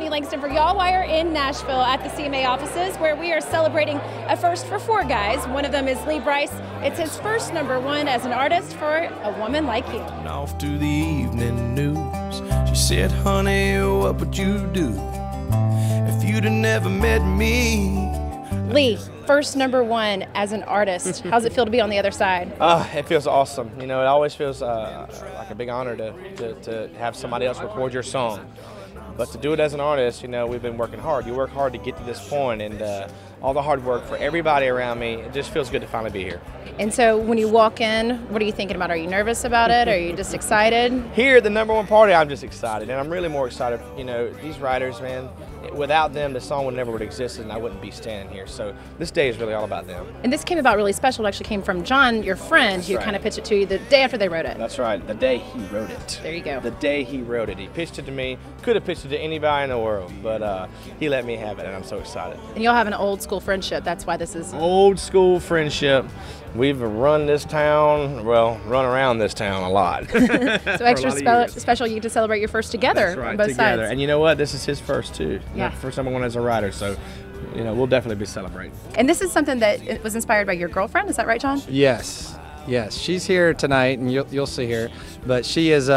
Stephanie Langston for Yallwire in Nashville at the CMA offices, where we are celebrating a first for 4 guys. One of them is Brice. It's his first #1 as an artist for A Woman Like You. Off to the evening news. She said, honey, what would you do if you'd have never met me? Lee, first #1 as an artist. How's it feel to be on the other side? It feels awesome. You know, it always feels like a big honor to have somebody else record your song. But to do it as an artist, you know, we've been working hard. You work hard to get to this point, and all the hard work for everybody around me, it just feels good to finally be here. And so when you walk in, what are you thinking about? Are you nervous about it? Are you just excited? Here at the #1 party, I'm just excited, and I'm really more excited. You know, these writers, man, without them, the song would never have existed, and I wouldn't be standing here. So this day is really all about them. And this came about really special. It actually came from John, your friend, who kind of pitched it to you the day after they wrote it. That's right, the day he wrote it. There you go. The day he wrote it. He pitched it to me. Could have pitched it to anybody in the world, but he let me have it, and I'm so excited. And y'all have an old school friendship. That's why this is... Old school friendship. We've run this town, well, run around this town a lot. So extra special you get to celebrate your first together. That's right, on both together. sides. And you know what? This is his first too. Yeah. First #1 as a writer, so you know, we'll definitely be celebrating. And this is something that was inspired by your girlfriend, is that right, John? Yes, yes. She's here tonight, and you'll see her. But she is,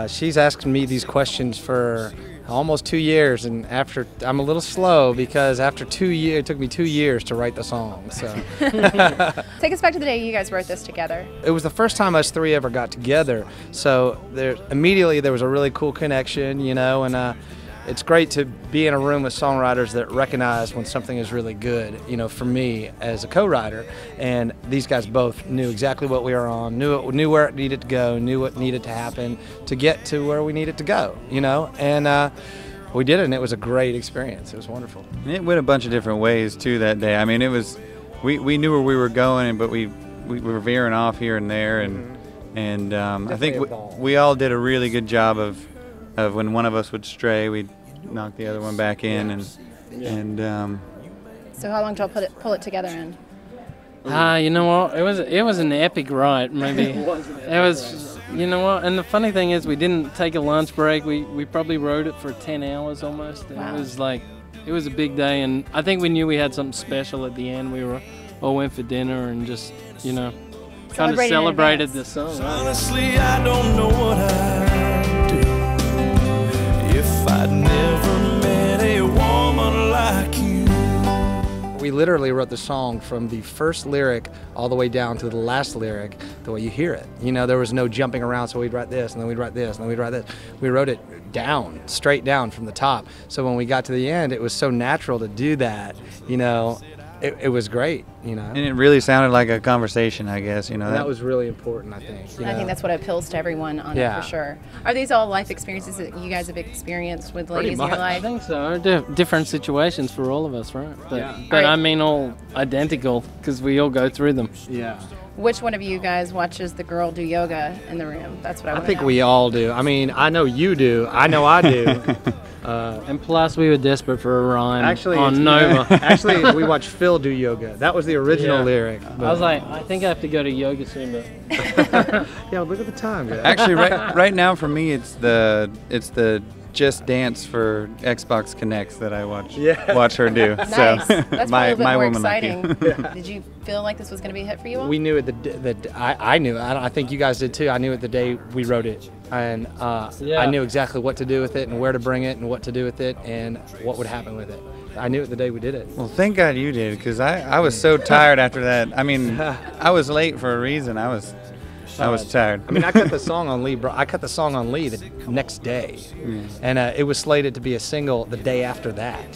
she's asking me these questions for almost 2 years, and after I'm a little slow because after 2 years, it took me 2 years to write the song. So take us back to the day you guys wrote this together. it was the first time us 3 ever got together. So immediately there was a really cool connection, you know, and it's great to be in a room with songwriters that recognize when something is really good, you know, for me as a co-writer. And these guys both knew exactly what we were on, knew where it needed to go, knew what needed to happen to get to where we needed to go, you know. And we did it, and it was a great experience. It was wonderful. It went a bunch of different ways, too, that day. I mean, it was, we knew where we were going, but we were veering off here and there. And I think we all did a really good job of when one of us would stray, we'd knock the other one back in, and So how long did y'all pull it together in? You know what? It was an epic ride. Maybe it was. You know what? And the funny thing is, we didn't take a lunch break. We probably rode it for 10 hours almost. Wow. It was a big day, and I think we knew we had something special at the end. We all went for dinner and just, you know, kind of celebrated the song. Honestly, I don't know what I'd do if I'd never met a woman like you. We literally wrote the song from the first lyric all the way down to the last lyric, the way you hear it. You know, there was no jumping around, so we'd write this, and then we'd write this, and then we'd write this. We wrote it down, straight down from the top. So when we got to the end, it was so natural to do that, you know. It was great, you know. it really sounded like a conversation, I guess, you know. And that was really important, I think. I think that's what appeals to everyone on it, for sure. Are these all life experiences that you guys have experienced with ladies in your life? I think so. Different situations for all of us, right? But I mean, all identical, because we all go through them. Yeah. Which one of you guys watches the girl do yoga in the room? That's what I want to know. I think we all do. I mean, I know you do. I know I do. And plus, we were desperate for a rhyme on Nova. Nova. Actually, we watched Phil do yoga. That was the original lyric. I was like, I think I have to go to yoga soon, but yeah, look at the time. Guys. Actually, right now for me, it's the Just Dance for Xbox Connects that I watch her do. Nice. So That's my a little bit more woman exciting. like you. Did you feel like this was going to be a hit for you all? We knew it. I knew it. I think you guys did too. I knew it the day we wrote it, and I knew exactly what to do with it and where to bring it and what to do with it and what would happen with it. I knew it the day we did it. Well, thank God you did, because I was so tired after that. I mean, I was late for a reason. I was tired. I mean, I cut the song on Lee. I cut the song on Lee the next day, and it was slated to be a single the day after that.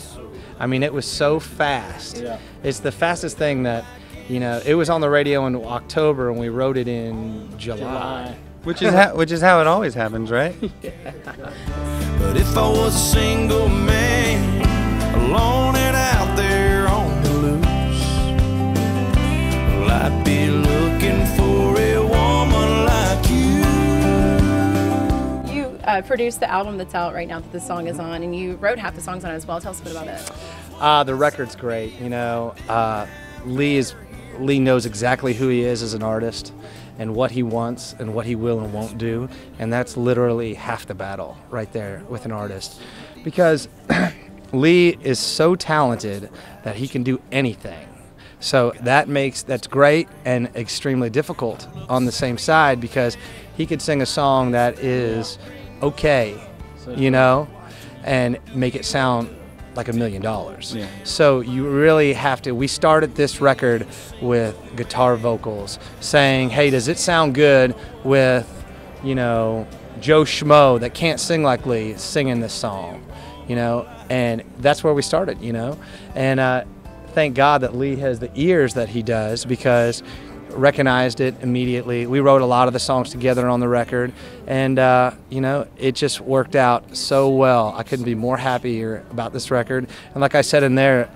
I mean, it was so fast. Yeah. It's the fastest thing that, you know. It was on the radio in October, and we wrote it in July. Which is how it always happens, right? But if I was a single man, alone and out there on the loose, well, I'd be looking for a woman like you. You produced the album that's out right now that this song is on, and you wrote half the songs on it as well. Tell us a bit about it. The record's great. You know, Lee knows exactly who he is as an artist and what he wants and what he will and won't do, and that's literally half the battle right there with an artist. Because Lee is so talented that he can do anything. So that's great and extremely difficult on the same side, because he could sing a song that is okay, you know, and make it sound like $1 million. Yeah. So you really have to, we started this record with guitar vocals saying, hey, does it sound good with, you know, Joe Schmo that can't sing like Lee singing this song, you know? And that's where we started, you know? And thank God that Lee has the ears that he does, because recognized it immediately. We wrote a lot of the songs together on the record, and you know, it just worked out so well. I couldn't be more happier about this record. And like I said in there,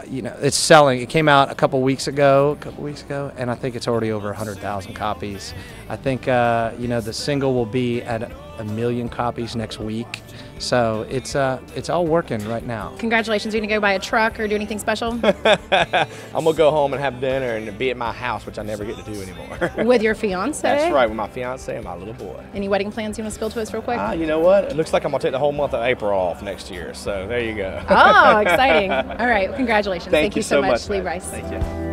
you know, it's selling. It came out a couple weeks ago, and I think it's already over 100,000 copies. I think you know, the single will be at 1 million copies next week. So it's all working right now. Congratulations. Are you going to go buy a truck or do anything special? I'm going to go home and have dinner and be at my house, which I never get to do anymore. With your fiance? That's right, with my fiance and my little boy. Any wedding plans you want to spill to us real quick? You know what? It looks like I'm going to take the whole month of April off next year. So there you go. Oh, exciting. All right. Well, congratulations. Thank you so much, Lee man. Brice. Thank you.